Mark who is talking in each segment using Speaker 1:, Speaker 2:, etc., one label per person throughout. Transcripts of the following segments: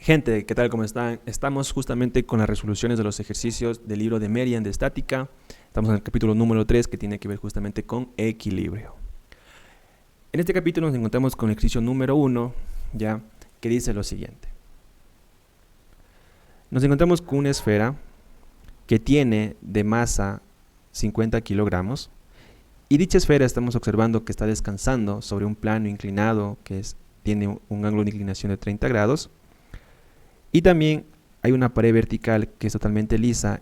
Speaker 1: Gente, ¿qué tal? ¿Cómo están? Estamos justamente con las resoluciones de los ejercicios del libro de Merian de estática. Estamos en el capítulo número 3 que tiene que ver justamente con equilibrio. En este capítulo nos encontramos con el ejercicio número 1, ya, que dice lo siguiente. Nos encontramos con una esfera que tiene de masa 50 kilogramos y dicha esfera estamos observando que está descansando sobre un plano inclinado que tiene un ángulo de inclinación de 30 grados. Y también hay una pared vertical que es totalmente lisa,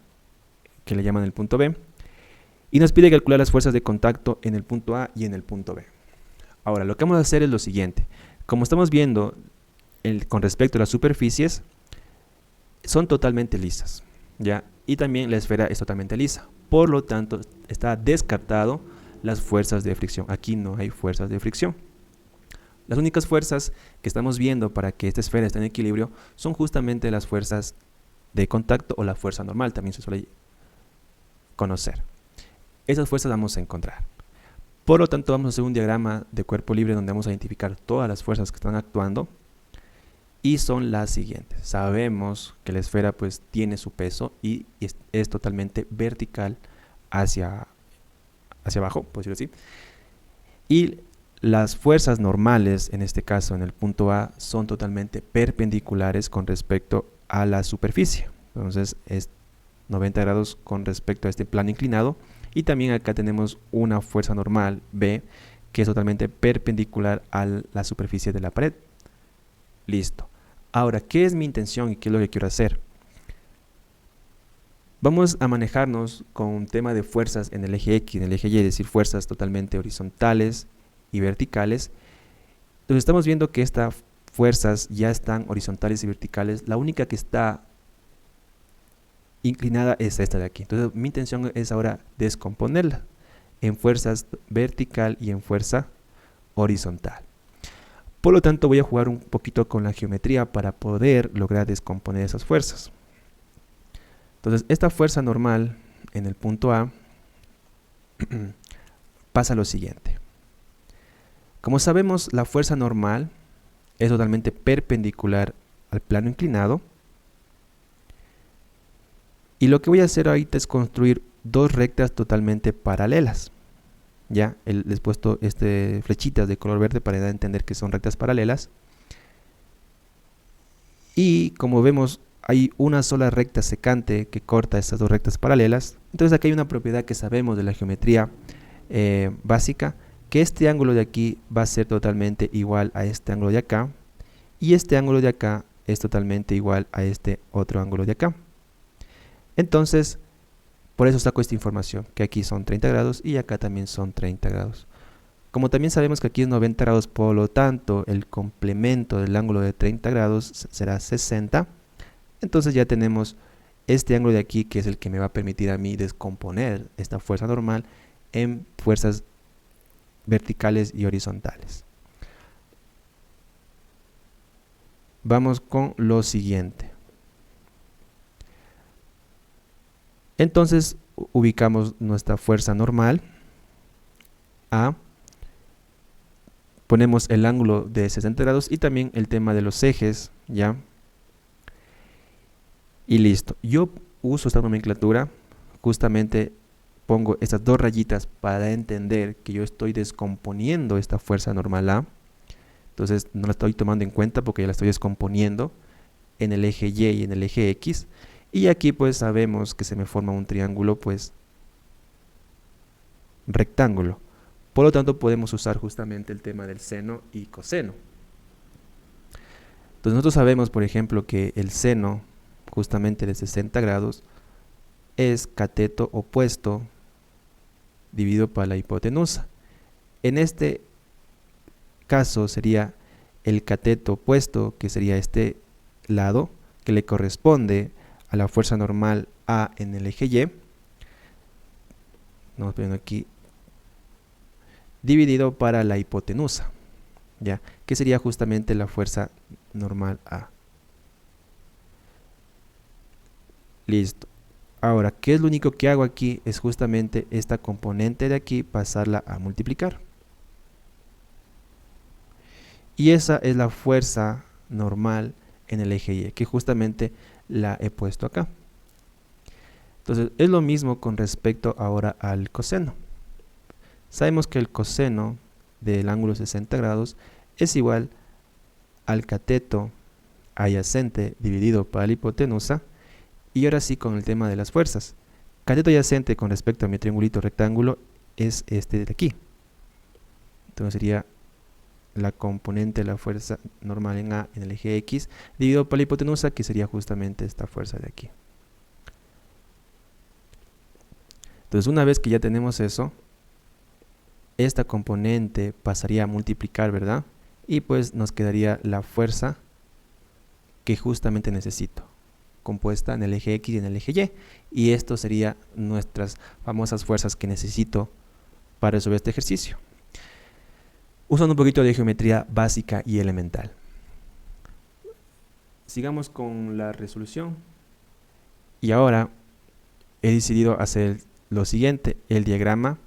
Speaker 1: que le llaman el punto B, y nos pide calcular las fuerzas de contacto en el punto A y en el punto B. Ahora, lo que vamos a hacer es lo siguiente. Como estamos viendo con respecto a las superficies, son totalmente lisas, ¿ya? Y también la esfera es totalmente lisa. Por lo tanto, está descartado las fuerzas de fricción. Aquí no hay fuerzas de fricción. Las únicas fuerzas que estamos viendo para que esta esfera esté en equilibrio son justamente las fuerzas de contacto o la fuerza normal, también se suele conocer. Esas fuerzas vamos a encontrar. Por lo tanto, vamos a hacer un diagrama de cuerpo libre donde vamos a identificar todas las fuerzas que están actuando y son las siguientes. Sabemos que la esfera pues tiene su peso y es totalmente vertical hacia abajo, por decirlo así. Y las fuerzas normales, en este caso en el punto A, son totalmente perpendiculares con respecto a la superficie. Entonces es 90 grados con respecto a este plano inclinado. Y también acá tenemos una fuerza normal, B, que es totalmente perpendicular a la superficie de la pared. Listo. Ahora, ¿qué es mi intención y qué es lo que quiero hacer? Vamos a manejarnos con un tema de fuerzas en el eje X, en el eje Y, es decir, fuerzas totalmente horizontales y verticales. Entonces estamos viendo que estas fuerzas ya están horizontales y verticales. La única que está inclinada es esta de aquí. Entonces mi intención es ahora descomponerla en fuerzas vertical y en fuerza horizontal. Por lo tanto voy a jugar un poquito con la geometría para poder lograr descomponer esas fuerzas. Entonces esta fuerza normal en el punto A pasa lo siguiente. Como sabemos, la fuerza normal es totalmente perpendicular al plano inclinado. Y lo que voy a hacer ahorita es construir dos rectas totalmente paralelas. Ya, les he puesto flechitas de color verde para dar a entender que son rectas paralelas. Y como vemos, hay una sola recta secante que corta estas dos rectas paralelas. Entonces aquí hay una propiedad que sabemos de la geometría básica, que este ángulo de aquí va a ser totalmente igual a este ángulo de acá. Y este ángulo de acá es totalmente igual a este otro ángulo de acá. Entonces, por eso saco esta información, que aquí son 30 grados y acá también son 30 grados. Como también sabemos que aquí es 90 grados, por lo tanto, el complemento del ángulo de 30 grados será 60. Entonces ya tenemos este ángulo de aquí, que es el que me va a permitir a mí descomponer esta fuerza normal en fuerzas verticales y horizontales. Vamos con lo siguiente. Entonces ubicamos nuestra fuerza normal A, ponemos el ángulo de 60 grados y también el tema de los ejes, ¿ya? Y listo. Yo uso esta nomenclatura, justamente pongo estas dos rayitas para entender que yo estoy descomponiendo esta fuerza normal A. Entonces no la estoy tomando en cuenta porque ya la estoy descomponiendo en el eje Y y en el eje X. Y aquí pues sabemos que se me forma un triángulo pues rectángulo. Por lo tanto podemos usar justamente el tema del seno y coseno. Entonces nosotros sabemos, por ejemplo, que el seno justamente de 60 grados es cateto opuesto dividido por la hipotenusa. En este caso sería el cateto opuesto, que sería este lado, que le corresponde a la fuerza normal A en el eje Y. Vamos poniendo aquí dividido para la hipotenusa, ¿ya? Que sería justamente la fuerza normal A. Listo. Ahora, ¿qué es lo único que hago aquí? Es justamente esta componente de aquí pasarla a multiplicar. Y esa es la fuerza normal en el eje Y, que justamente la he puesto acá. Entonces es lo mismo con respecto ahora al coseno. Sabemos que el coseno del ángulo 60 grados es igual al cateto adyacente dividido por la hipotenusa. Y ahora sí con el tema de las fuerzas. Cateto adyacente con respecto a mi triangulito rectángulo es este de aquí. Entonces sería la componente de la fuerza normal en A en el eje X dividido por la hipotenusa, que sería justamente esta fuerza de aquí. Entonces una vez que ya tenemos eso, esta componente pasaría a multiplicar, ¿verdad? Y pues nos quedaría la fuerza que justamente necesito, compuesta en el eje X y en el eje Y. Y esto sería nuestras famosas fuerzas que necesito para resolver este ejercicio, usando un poquito de geometría básica y elemental. Sigamos con la resolución. Y ahora he decidido hacer lo siguiente, el diagrama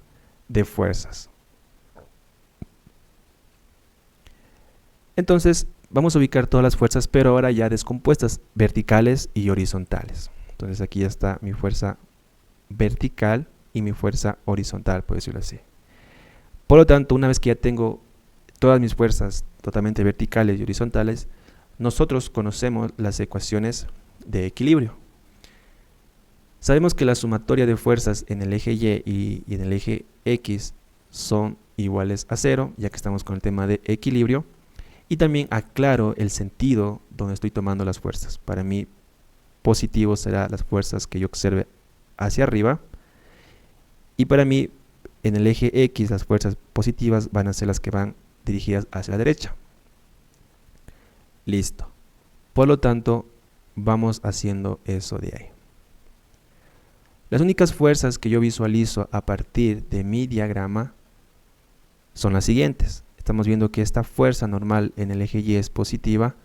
Speaker 1: de fuerzas. Entonces vamos a ubicar todas las fuerzas, pero ahora ya descompuestas, verticales y horizontales. Entonces aquí ya está mi fuerza vertical y mi fuerza horizontal, por decirlo así. Por lo tanto, una vez que ya tengo todas mis fuerzas totalmente verticales y horizontales, nosotros conocemos las ecuaciones de equilibrio. Sabemos que la sumatoria de fuerzas en el eje Y y en el eje X son iguales a 0, ya que estamos con el tema de equilibrio. Y también aclaro el sentido donde estoy tomando las fuerzas. Para mí, positivo serán las fuerzas que yo observe hacia arriba. Y para mí, en el eje X, las fuerzas positivas van a ser las que van dirigidas hacia la derecha. Listo. Por lo tanto, vamos haciendo eso de ahí. Las únicas fuerzas que yo visualizo a partir de mi diagrama son las siguientes. Estamos viendo que esta fuerza normal en el eje Y es positiva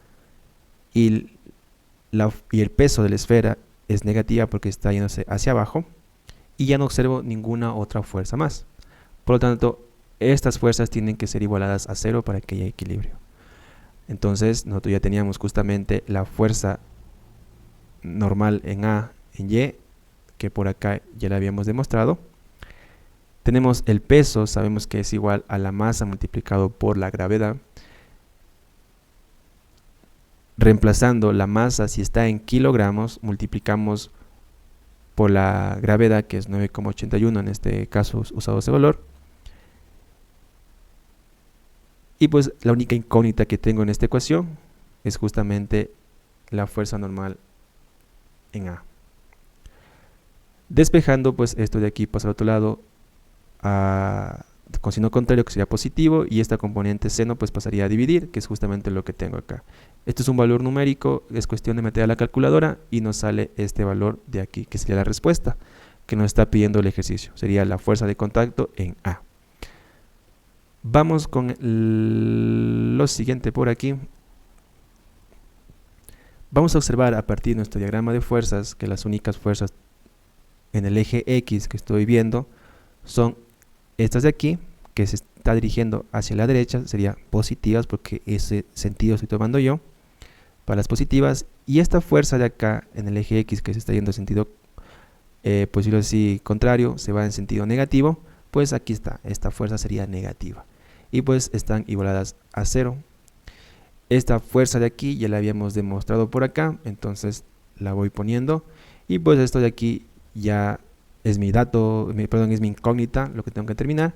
Speaker 1: y el peso de la esfera es negativa porque está yéndose hacia abajo, y ya no observo ninguna otra fuerza más. Por lo tanto, estas fuerzas tienen que ser igualadas a 0 para que haya equilibrio. Entonces nosotros ya teníamos justamente la fuerza normal en A, en Y, que por acá ya la habíamos demostrado. Tenemos el peso, sabemos que es igual a la masa multiplicado por la gravedad. Reemplazando la masa, si está en kilogramos, multiplicamos por la gravedad, que es 9,81, en este caso usado ese valor. Y pues la única incógnita que tengo en esta ecuación es justamente la fuerza normal en A. Despejando, pues esto de aquí pasa al otro lado con signo contrario, que sería positivo, y esta componente seno pues pasaría a dividir, que es justamente lo que tengo acá. Esto es un valor numérico, es cuestión de meter a la calculadora y nos sale este valor de aquí, que sería la respuesta que nos está pidiendo el ejercicio. Sería la fuerza de contacto en A. Vamos con lo siguiente por aquí. Vamos a observar a partir de nuestro diagrama de fuerzas que las únicas fuerzas en el eje X que estoy viendo son estas de aquí, que se está dirigiendo hacia la derecha, serían positivas porque ese sentido estoy tomando yo para las positivas, y esta fuerza de acá en el eje X que se está yendo en sentido pues decirlo así, contrario, se va en sentido negativo, pues aquí está, esta fuerza sería negativa y pues están igualadas a 0. Esta fuerza de aquí ya la habíamos demostrado por acá, entonces la voy poniendo, y pues esto de aquí ya es mi dato, es mi incógnita, lo que tengo que determinar,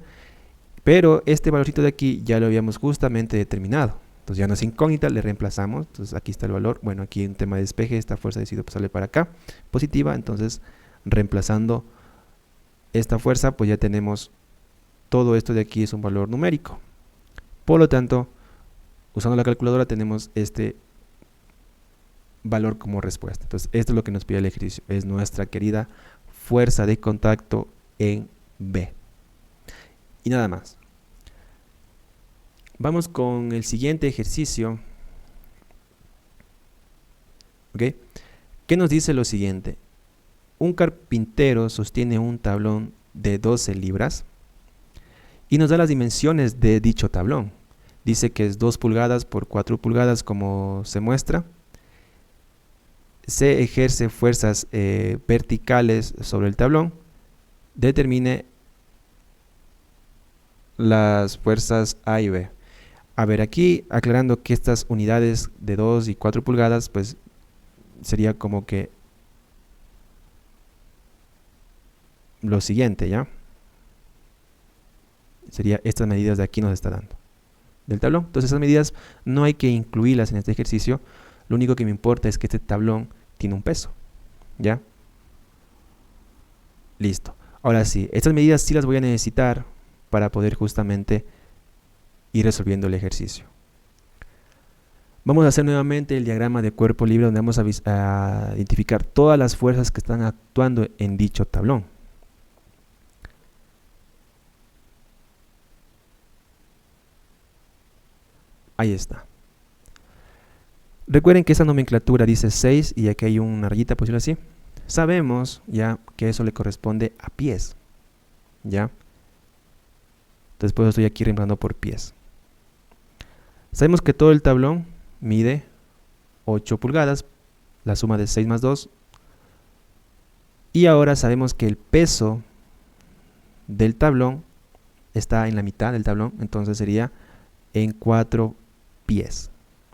Speaker 1: pero este valorcito de aquí ya lo habíamos justamente determinado, entonces ya no es incógnita, le reemplazamos, entonces aquí está el valor. Bueno, aquí en tema de despeje, esta fuerza decidido pasarle para acá, positiva, entonces reemplazando esta fuerza, pues ya tenemos todo esto de aquí es un valor numérico. Por lo tanto, usando la calculadora tenemos este valor como respuesta. Entonces esto es lo que nos pide el ejercicio, es nuestra querida fuerza de contacto en B. Y nada más. Vamos con el siguiente ejercicio. ¿Ok? ¿Qué nos dice lo siguiente? Un carpintero sostiene un tablón de 12 libras y nos da las dimensiones de dicho tablón. Dice que es 2 pulgadas por 4 pulgadas como se muestra, se ejerce fuerzas verticales sobre el tablón, determine las fuerzas A y B. A ver, aquí aclarando que estas unidades de 2 y 4 pulgadas, pues sería como que lo siguiente, ¿ya? Sería estas medidas de aquí nos está dando del tablón. Entonces esas medidas no hay que incluirlas en este ejercicio. Lo único que me importa es que este tablón tiene un peso, ¿ya? Listo. Ahora sí, estas medidas sí las voy a necesitar para poder justamente ir resolviendo el ejercicio. Vamos a hacer nuevamente el diagrama de cuerpo libre, donde vamos a identificar todas las fuerzas que están actuando en dicho tablón. Ahí está. Recuerden que esa nomenclatura dice 6 y aquí hay una rayita, por decirlo así. Sabemos ya que eso le corresponde a pies, ¿ya? Entonces por eso estoy aquí reemplazando por pies. Sabemos que todo el tablón mide 8 pulgadas, la suma de 6 más 2. Y ahora sabemos que el peso del tablón está en la mitad del tablón, entonces sería en 4 pies.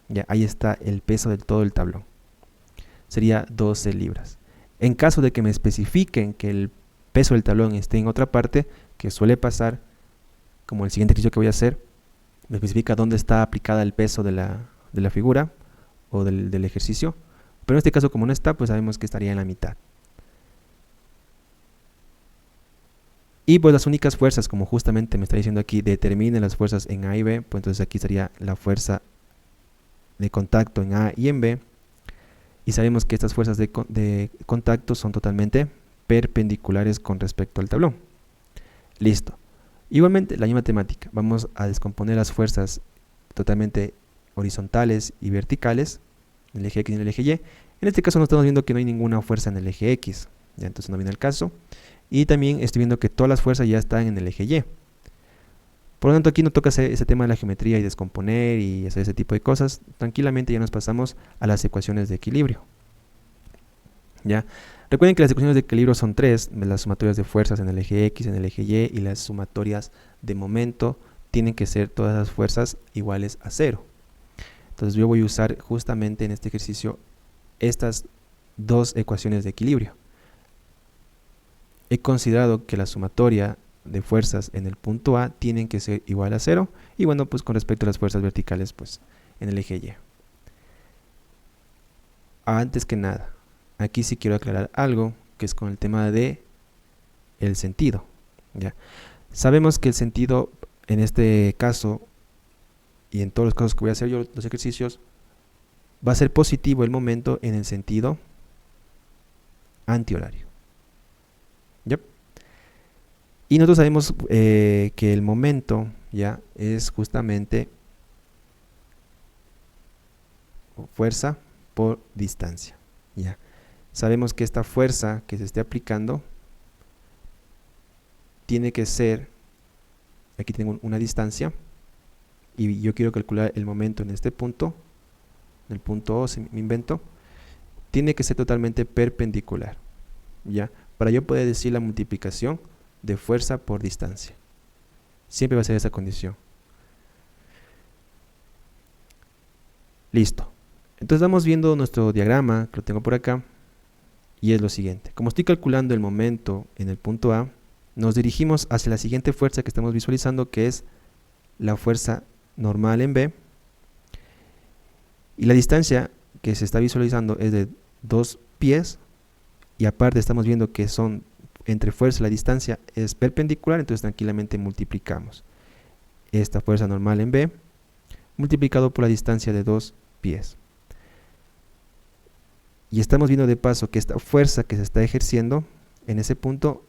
Speaker 1: Ya, ahí está el peso de todo el tablón. Sería 12 libras. En caso de que me especifiquen que el peso del tablón esté en otra parte, que suele pasar, como el siguiente ejercicio que voy a hacer, me especifica dónde está aplicada el peso de la figura o del ejercicio. Pero en este caso, como no está, pues sabemos que estaría en la mitad. Y pues las únicas fuerzas, como justamente me está diciendo aquí, determinen las fuerzas en A y B, pues entonces aquí estaría la fuerza de contacto en A y en B. Y sabemos que estas fuerzas de contacto son totalmente perpendiculares con respecto al tablón. Listo. Igualmente, la misma temática. Vamos a descomponer las fuerzas totalmente horizontales y verticales, en el eje X y en el eje Y. En este caso no estamos viendo que no hay ninguna fuerza en el eje X, ya, entonces no viene el caso. Y también estoy viendo que todas las fuerzas ya están en el eje Y. Por lo tanto, aquí no toca ese tema de la geometría y descomponer y hacer ese tipo de cosas. Tranquilamente ya nos pasamos a las ecuaciones de equilibrio. ¿Ya? Recuerden que las ecuaciones de equilibrio son tres: las sumatorias de fuerzas en el eje X, en el eje Y, y las sumatorias de momento tienen que ser todas las fuerzas iguales a 0. Entonces yo voy a usar justamente en este ejercicio estas dos ecuaciones de equilibrio. He considerado que la sumatoria de fuerzas en el punto A tienen que ser igual a 0, y bueno, pues con respecto a las fuerzas verticales, pues en el eje Y. Antes que nada, aquí sí quiero aclarar algo, que es con el tema de el sentido, ¿ya? Sabemos que el sentido en este caso y en todos los casos que voy a hacer yo los ejercicios, va a ser positivo el momento en el sentido antihorario. ¿Ya? Y nosotros sabemos que el momento ya es justamente fuerza por distancia. ¿Ya? Sabemos que esta fuerza que se esté aplicando tiene que ser, aquí tengo una distancia, y yo quiero calcular el momento en este punto, en el punto O, si me invento, tiene que ser totalmente perpendicular, ¿ya? Para yo poder decir la multiplicación de fuerza por distancia. Siempre va a ser esa condición. Listo. Entonces vamos viendo nuestro diagrama, que lo tengo por acá, y es lo siguiente. Como estoy calculando el momento en el punto A, nos dirigimos hacia la siguiente fuerza que estamos visualizando, que es la fuerza normal en B, y la distancia que se está visualizando es de 2 pies, y aparte estamos viendo que son entre fuerza y la distancia es perpendicular, entonces tranquilamente multiplicamos esta fuerza normal en B multiplicado por la distancia de 2 pies. Y estamos viendo de paso que esta fuerza que se está ejerciendo en ese punto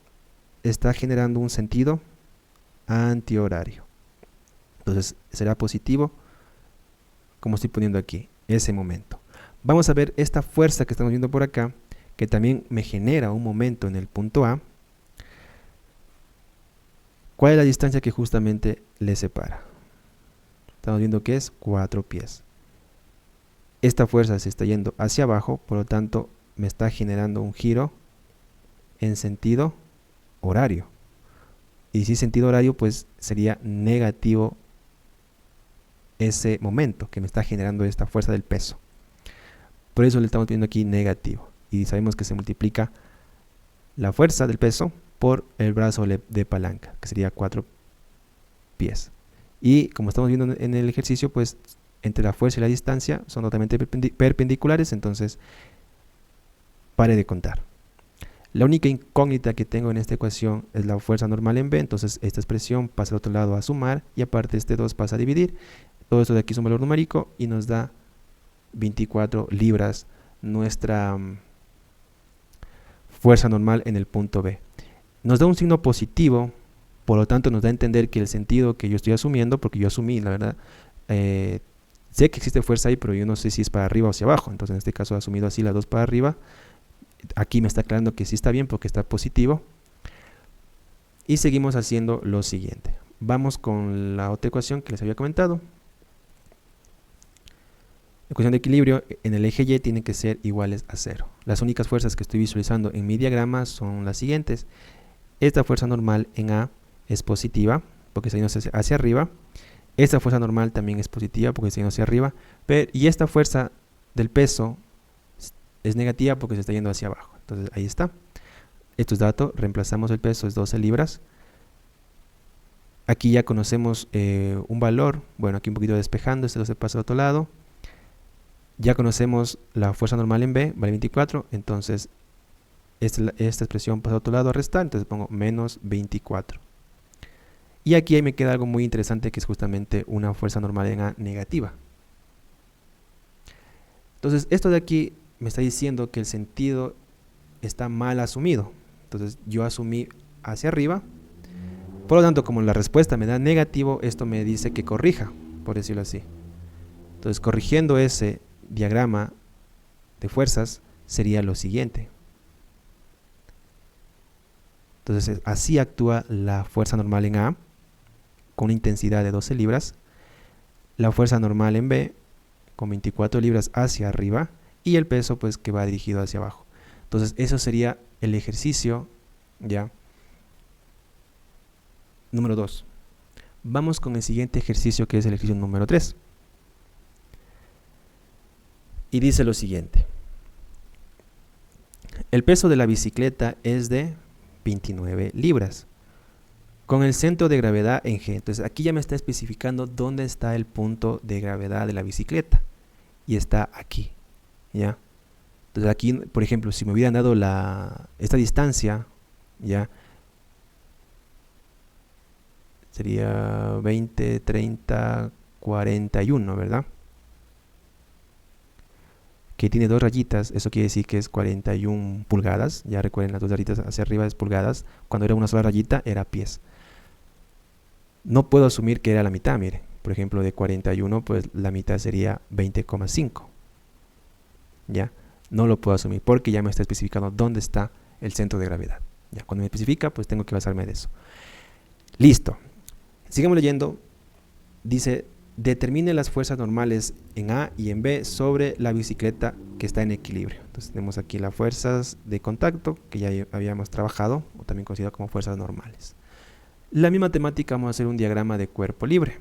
Speaker 1: está generando un sentido antihorario. Entonces será positivo, como estoy poniendo aquí, ese momento. Vamos a ver esta fuerza que estamos viendo por acá, que también me genera un momento en el punto A. ¿Cuál es la distancia que justamente le separa? Estamos viendo que es 4 pies. esta fuerza se está yendo hacia abajo, por lo tanto me está generando un giro en sentido horario. Y si sentido horario, pues sería negativo ese momento que me está generando esta fuerza del peso. Por eso le estamos viendo aquí negativo. Y sabemos que se multiplica la fuerza del peso por el brazo de palanca, que sería 4 pies. Y como estamos viendo en el ejercicio, pues entre la fuerza y la distancia son totalmente perpendiculares, entonces pare de contar. La única incógnita que tengo en esta ecuación es la fuerza normal en B, entonces esta expresión pasa al otro lado a sumar y aparte este 2 pasa a dividir. Todo esto de aquí es un valor numérico y nos da 24 libras nuestra fuerza normal en el punto B. Nos da un signo positivo, por lo tanto nos da a entender que el sentido que yo estoy asumiendo, porque yo asumí, la verdad, sé que existe fuerza ahí, pero yo no sé si es para arriba o hacia abajo, entonces en este caso he asumido así las dos para arriba. Aquí me está aclarando que sí está bien porque está positivo. Y seguimos haciendo lo siguiente. Vamos con la otra ecuación que les había comentado. Ecuación de equilibrio en el eje Y tienen que ser iguales a 0. Las únicas fuerzas que estoy visualizando en mi diagrama son las siguientes. Esta fuerza normal en A es positiva porque está yendo hacia arriba. Esta fuerza normal también es positiva porque está yendo hacia arriba. Y esta fuerza del peso es negativa porque se está yendo hacia abajo. Entonces ahí está. Esto es dato. Reemplazamos el peso, es 12 libras. Aquí ya conocemos un valor. Bueno, aquí un poquito despejando. Este 12 pasa al otro lado. Ya conocemos la fuerza normal en B, vale 24. Entonces esta expresión pasa al otro lado a restar. Entonces pongo menos 24. Y aquí me queda algo muy interesante que es justamente una fuerza normal en A negativa. Entonces esto de aquí me está diciendo que el sentido está mal asumido. Entonces yo asumí hacia arriba. Por lo tanto, como la respuesta me da negativo, esto me dice que corrija, por decirlo así. Entonces corrigiendo ese diagrama de fuerzas sería lo siguiente. Entonces así actúa la fuerza normal en A con una intensidad de 12 libras. La fuerza normal en B con 24 libras hacia arriba. Y el peso pues que va dirigido hacia abajo. Entonces eso sería el ejercicio ya número 2. Vamos con el siguiente ejercicio que es el ejercicio número 3. Y dice lo siguiente. El peso de la bicicleta es de 29 libras. Con el centro de gravedad en G. Entonces aquí ya me está especificando dónde está el punto de gravedad de la bicicleta. Y está aquí. ¿Ya? Entonces aquí, por ejemplo, si me hubieran dado esta distancia, ya sería 20, 30, 41, ¿verdad? Que tiene dos rayitas, eso quiere decir que es 41 pulgadas. Ya recuerden, las dos rayitas hacia arriba es pulgadas. Cuando era una sola rayita era pies. No puedo asumir que era la mitad, mire. Por ejemplo, de 41, pues la mitad sería 20,5. ¿Ya? No lo puedo asumir porque ya me está especificando dónde está el centro de gravedad. Ya, cuando me especifica, pues tengo que basarme de eso. Listo. Sigamos leyendo. Dice, determine las fuerzas normales en A y en B sobre la bicicleta que está en equilibrio. Entonces tenemos aquí las fuerzas de contacto que ya habíamos trabajado, o también conocido como fuerzas normales. La misma temática, vamos a hacer un diagrama de cuerpo libre.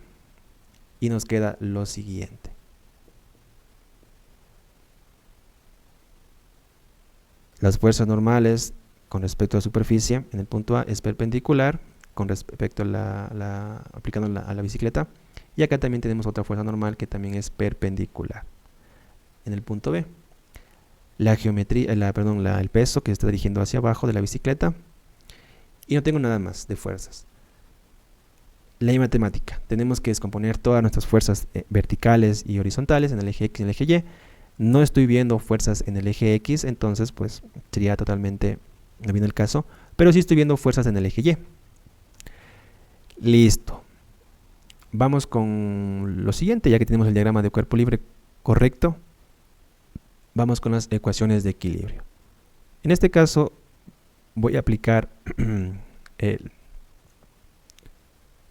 Speaker 1: Y nos queda lo siguiente. Las fuerzas normales con respecto a la superficie en el punto A es perpendicular con respecto a aplicando a la bicicleta. Y acá también tenemos otra fuerza normal que también es perpendicular en el punto B. La geometría, el peso que se está dirigiendo hacia abajo de la bicicleta. Y no tengo nada más de fuerzas. Ley matemática. Tenemos que descomponer todas nuestras fuerzas verticales y horizontales en el eje X y en el eje Y. No estoy viendo fuerzas en el eje X, entonces pues sería totalmente no viene el caso, pero sí estoy viendo fuerzas en el eje Y. Listo. Vamos con lo siguiente, ya que tenemos el diagrama de cuerpo libre correcto. Vamos con las ecuaciones de equilibrio. En este caso voy a aplicar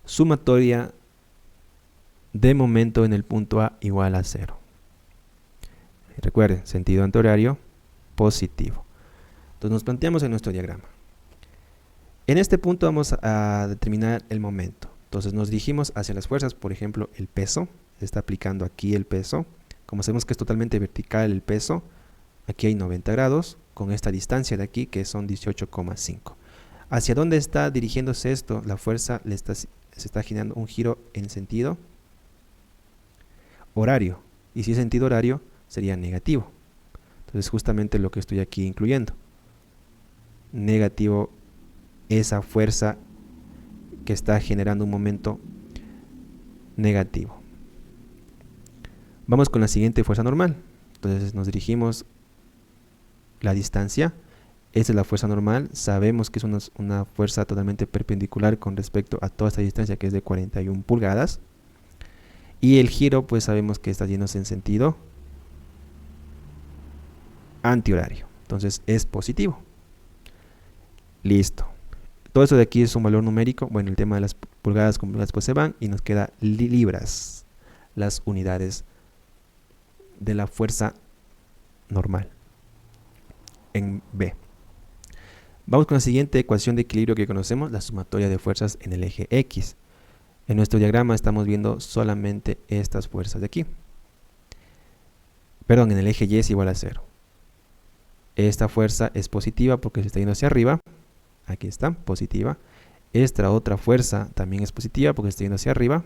Speaker 1: sumatoria de momento en el punto A igual a 0. Recuerden, sentido antihorario positivo. Entonces nos planteamos en nuestro diagrama. En este punto vamos a determinar el momento. Entonces nos dirigimos hacia las fuerzas, por ejemplo, el peso. Se está aplicando aquí el peso. Como sabemos que es totalmente vertical el peso, aquí hay 90 grados, con esta distancia de aquí que son 18,5. ¿Hacia dónde está dirigiéndose esto? La fuerza se está generando un giro en sentido horario. Y si es sentido horario, sería negativo. Entonces justamente lo que estoy aquí incluyendo. Negativo, esa fuerza que está generando un momento negativo. Vamos con la siguiente fuerza normal. Entonces nos dirigimos la distancia. Esta es la fuerza normal. Sabemos que es una fuerza totalmente perpendicular con respecto a toda esta distancia, que es de 41 pulgadas. Y el giro, pues sabemos que está yéndose en sentido antihorario. Entonces es positivo. Listo. Todo eso de aquí es un valor numérico. Bueno, el tema de las pulgadas con pulgadas pues se van y nos queda libras, las unidades de la fuerza normal en B. Vamos con la siguiente ecuación de equilibrio que conocemos, la sumatoria de fuerzas en el eje X. En nuestro diagrama estamos viendo solamente estas fuerzas de aquí. Perdón, en el eje Y es igual a 0. Esta fuerza es positiva porque se está yendo hacia arriba. Aquí está, positiva. Esta otra fuerza también es positiva porque se está yendo hacia arriba.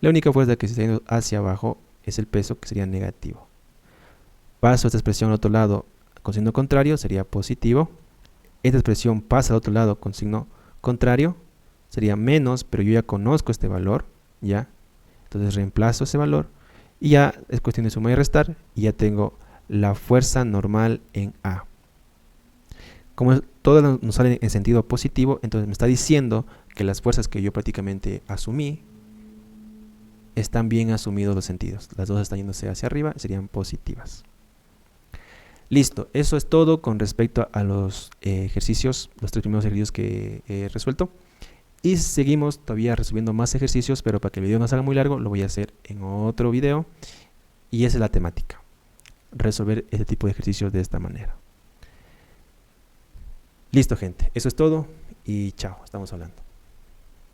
Speaker 1: La única fuerza que se está yendo hacia abajo es el peso, que sería negativo. Paso esta expresión al otro lado con signo contrario, sería positivo. Esta expresión pasa al otro lado con signo contrario, sería menos, pero yo ya conozco este valor, ¿ya? Entonces reemplazo ese valor y ya es cuestión de sumar y restar y ya tengo la fuerza normal en A. Como todo nos sale en sentido positivo, entonces me está diciendo que las fuerzas que yo prácticamente asumí están bien asumidos los sentidos. Las dos están yéndose hacia arriba, serían positivas. Listo, eso es todo con respecto a los ejercicios, los 3 primeros ejercicios que he resuelto. Y seguimos todavía resolviendo más ejercicios, pero para que el video no salga muy largo, lo voy a hacer en otro video. Y esa es la temática, resolver este tipo de ejercicios de esta manera. Listo, gente, eso es todo y chao, estamos hablando.